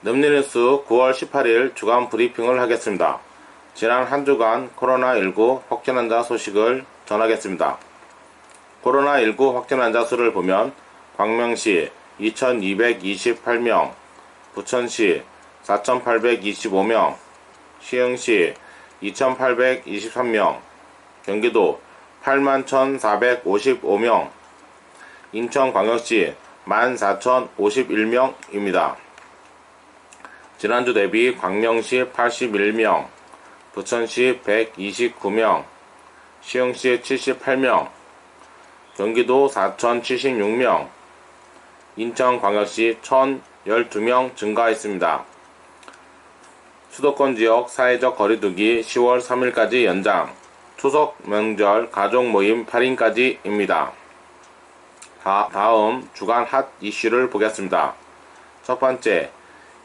늠리뉴스 9월 18일 주간 브리핑을 하겠습니다. 지난 한 주간 코로나19 확진 환자 소식을 전하겠습니다. 코로나19 확진 환자 수를 보면 광명시 2228명, 부천시 4825명, 시흥시 2823명, 경기도 81,455명, 인천광역시 14,051명입니다. 지난주 대비 광명시 81명, 부천시 129명, 시흥시 78명, 경기도 4,076명, 인천광역시 1,012명 증가했습니다. 수도권 지역 사회적 거리두기 10월 3일까지 연장, 추석 명절 가족 모임 8인까지입니다. 다음 주간 핫 이슈를 보겠습니다. 첫 번째,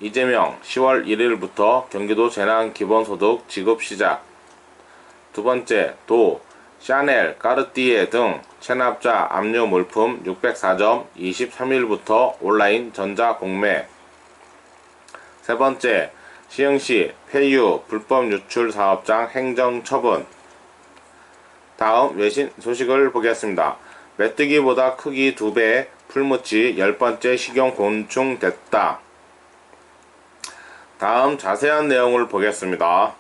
이재명 10월 1일부터 경기도 재난기본소득 지급 시작. 두 번째, 도, 샤넬, 까르띠에 등 체납자 압류 물품 604점 23일부터 온라인 전자공매. 세 번째, 시흥시 폐유 불법 유출 사업장 행정처분. 다음 외신 소식을 보겠습니다. 메뚜기보다 크기 2배, 풀무치 10번째 식용곤충 됐다. 다음 자세한 내용을 보겠습니다.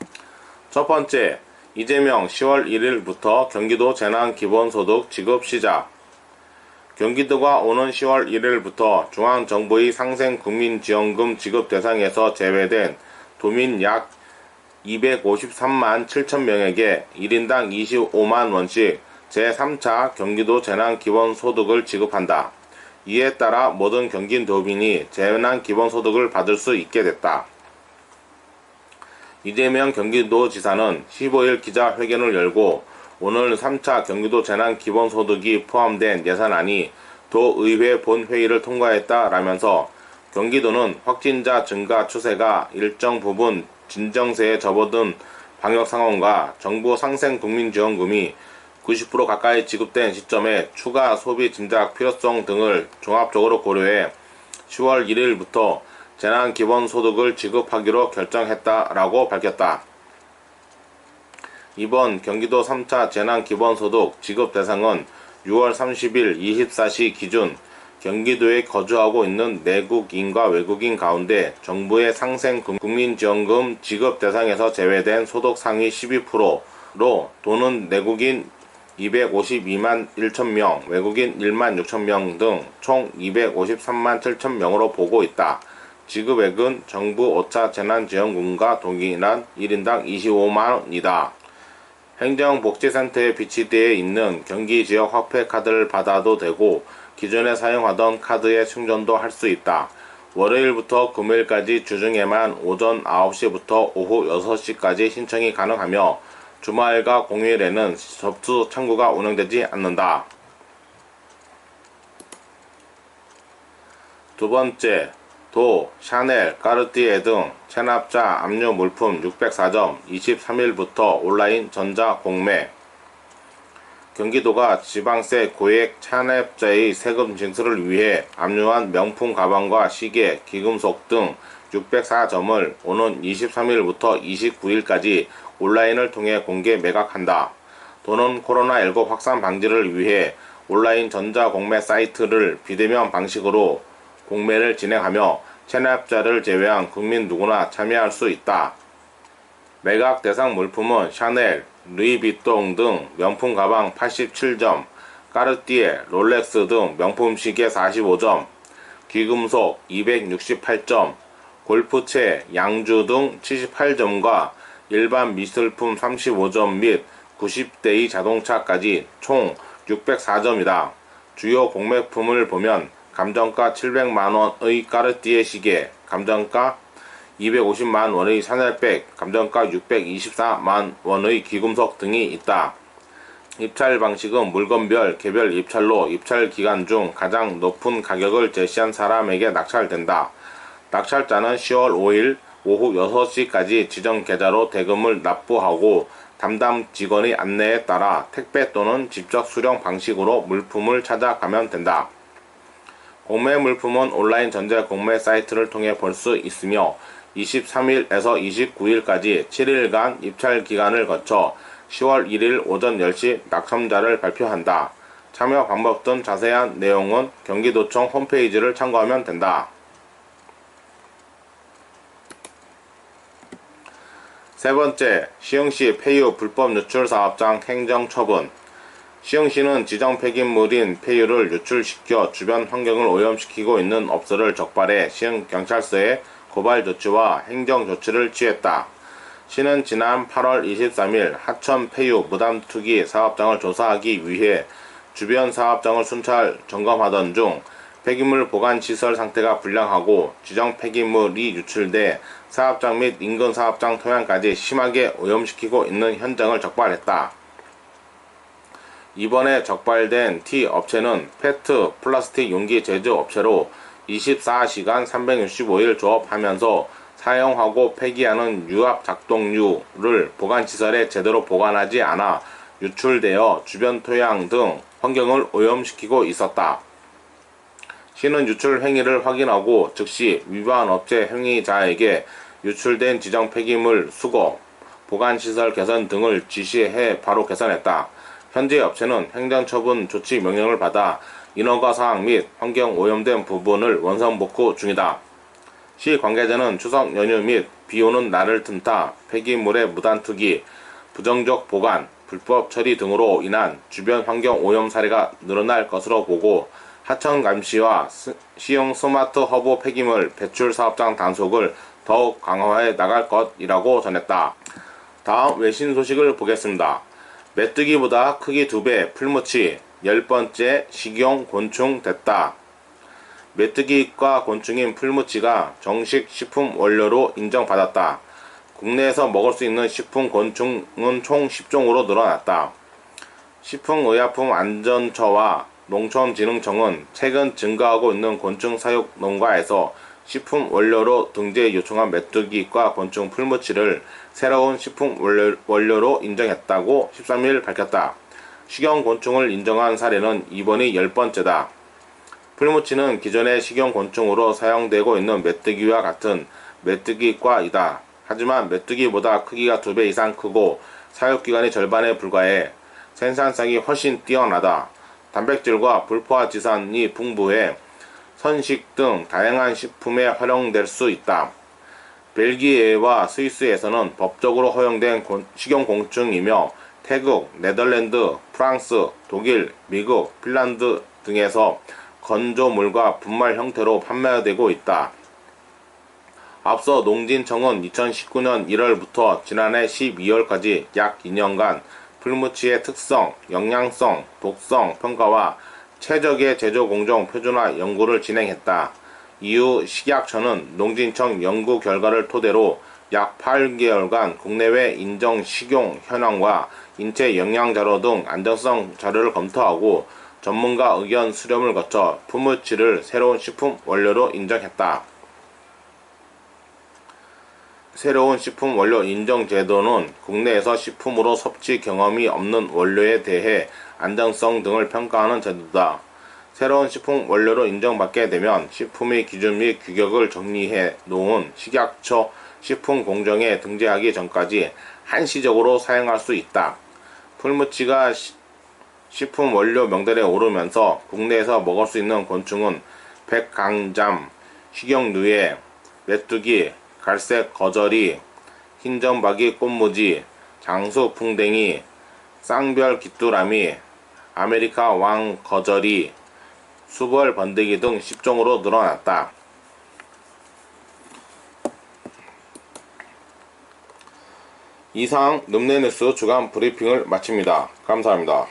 첫 번째, 이재명 10월 1일부터 경기도 재난기본소득 지급 시작. 경기도가 오는 10월 1일부터 중앙정부의 상생국민지원금 지급 대상에서 제외된 도민 약 253만 7천명에게 1인당 25만 원씩 제3차 경기도 재난기본소득을 지급한다. 이에 따라 모든 경기도민이 재난기본소득을 받을 수 있게 됐다. 이재명 경기도지사는 15일 기자회견을 열고 오늘 3차 경기도 재난기본소득이 포함된 예산안이 도의회 본회의를 통과했다라면서 경기도는 확진자 증가 추세가 일정 부분 진정세에 접어든 방역상황과 정부 상생국민지원금이 90% 가까이 지급된 시점에 추가 소비 짐작 필요성 등을 종합적으로 고려해 10월 1일부터 재난기본소득을 지급하기로 결정했다라고 밝혔다. 이번 경기도 3차 재난기본소득 지급 대상은 6월 30일 24시 기준 경기도에 거주하고 있는 내국인과 외국인 가운데 정부의 상생국민지원금 지급 대상에서 제외된 소득 상위 12%로 도는 내국인 252만 1천명, 외국인 1만 6천명 등 총 253만 7천명으로 보고 있다. 지급액은 정부 5차 재난지원금과 동일한 1인당 25만원이다. 행정복지센터에 비치되어 있는 경기지역 화폐카드를 받아도 되고 기존에 사용하던 카드에 충전도 할 수 있다. 월요일부터 금요일까지 주중에만 오전 9시부터 오후 6시까지 신청이 가능하며 주말과 공휴일에는 접수 창구가 운영되지 않는다. 두 번째, 도, 샤넬, 까르띠에 등 체납자 압류 물품 604점 23일부터 온라인 전자공매. 경기도가 지방세 고액 체납자의 세금 징수를 위해 압류한 명품 가방과 시계, 귀금속 등 604점을 오는 23일부터 29일까지 온라인을 통해 공개 매각한다. 도는 코로나19 확산 방지를 위해 온라인 전자공매 사이트를 비대면 방식으로 공매를 진행하며 체납자를 제외한 국민 누구나 참여할 수 있다. 매각 대상 물품은 샤넬, 루이비통 등 명품 가방 87점, 까르띠에, 롤렉스 등 명품 시계 45점, 귀금속 268점, 골프채, 양주 등 78점과 일반 미술품 35점 및 90대의 자동차까지 총 604점이다. 주요 공매품을 보면 감정가 700만원의 까르띠에 시계, 감정가 250만원의 샤넬백, 감정가 624만원의 귀금속 등이 있다. 입찰 방식은 물건별, 개별 입찰로 입찰 기간 중 가장 높은 가격을 제시한 사람에게 낙찰된다. 낙찰자는 10월 5일 오후 6시까지 지정 계좌로 대금을 납부하고 담당 직원의 안내에 따라 택배 또는 직접 수령 방식으로 물품을 찾아가면 된다. 공매 물품은 온라인 전자 공매 사이트를 통해 볼 수 있으며 23일에서 29일까지 7일간 입찰 기간을 거쳐 10월 1일 오전 10시 낙첨자를 발표한다. 참여 방법 등 자세한 내용은 경기도청 홈페이지를 참고하면 된다. 세 번째, 시흥시 폐유 불법 유출 사업장 행정 처분. 시흥시는 지정 폐기물인 폐유를 유출시켜 주변 환경을 오염시키고 있는 업소를 적발해 시흥경찰서에 고발 조치와 행정 조치를 취했다. 시는 지난 8월 23일 하천 폐유 무단 투기 사업장을 조사하기 위해 주변 사업장을 순찰 점검하던 중 폐기물 보관 시설 상태가 불량하고 지정 폐기물이 유출돼 사업장 및 인근 사업장 토양까지 심하게 오염시키고 있는 현장을 적발했다. 이번에 적발된 T 업체는 페트 플라스틱 용기 제조 업체로 24시간 365일 조업하면서 사용하고 폐기하는 유압 작동유를 보관시설에 제대로 보관하지 않아 유출되어 주변 토양 등 환경을 오염시키고 있었다. 시는 유출 행위를 확인하고 즉시 위반 업체 행위자에게 유출된 지정 폐기물 수거, 보관시설 개선 등을 지시해 바로 개선했다. 현재 업체는 행정처분 조치 명령을 받아 인허가 사항 및 환경 오염된 부분을 원천 복구 중이다. 시 관계자는 추석 연휴 및 비오는 날을 틈타 폐기물의 무단 투기, 부정적 보관, 불법 처리 등으로 인한 주변 환경 오염 사례가 늘어날 것으로 보고 하천 감시와 시흥 스마트 허브 폐기물 배출 사업장 단속을 더욱 강화해 나갈 것이라고 전했다. 다음 외신 소식을 보겠습니다. 메뚜기보다 크기 2배 풀무치 10번째 식용 곤충 됐다. 메뚜기과 곤충인 풀무치가 정식 식품 원료로 인정받았다. 국내에서 먹을 수 있는 식품 곤충은 총 10종으로 늘어났다. 식품의약품안전처와 농촌진흥청은 최근 증가하고 있는 곤충 사육 농가에서 식품 원료로 등재 요청한 메뚜기과 곤충 풀무치를 새로운 식품 원료로 인정했다고 13일 밝혔다. 식용 곤충을 인정한 사례는 이번이 10번째다. 풀무치는 기존의 식용 곤충으로 사용되고 있는 메뚜기와 같은 메뚜기과이다. 하지만 메뚜기보다 크기가 2배 이상 크고 사육기간이 절반에 불과해 생산성이 훨씬 뛰어나다. 단백질과 불포화 지산이 풍부해 선식 등 다양한 식품에 활용될 수 있다. 벨기에와 스위스에서는 법적으로 허용된 식용곤충이며 태국, 네덜란드, 프랑스, 독일, 미국, 핀란드 등에서 건조물과 분말 형태로 판매되고 있다. 앞서 농진청은 2019년 1월부터 지난해 12월까지 약 2년간 풀무치의 특성, 영양성, 독성 평가와 최적의 제조 공정 표준화 연구를 진행했다. 이후 식약처는 농진청 연구 결과를 토대로 약 8개월간 국내외 인정 식용 현황과 인체 영양 자료 등 안전성 자료를 검토하고 전문가 의견 수렴을 거쳐 풀무치를 새로운 식품 원료로 인정했다. 새로운 식품 원료 인정 제도는 국내에서 식품으로 섭취 경험이 없는 원료에 대해 안전성 등을 평가하는 제도다. 새로운 식품 원료로 인정받게 되면 식품의 기준 및 규격을 정리해 놓은 식약처 식품공정에 등재하기 전까지 한시적으로 사용할 수 있다. 풀무치가 식품 원료 명단에 오르면서 국내에서 먹을 수 있는 곤충은 백강잠, 식용누에, 메뚜기, 갈색 거저리, 흰점박이 꽃무지, 장수풍뎅이, 쌍별 귀뚜라미, 아메리카 왕 거저리, 수벌 번데기 등 10종으로 늘어났다. 이상 늠내뉴스 주간 브리핑을 마칩니다. 감사합니다.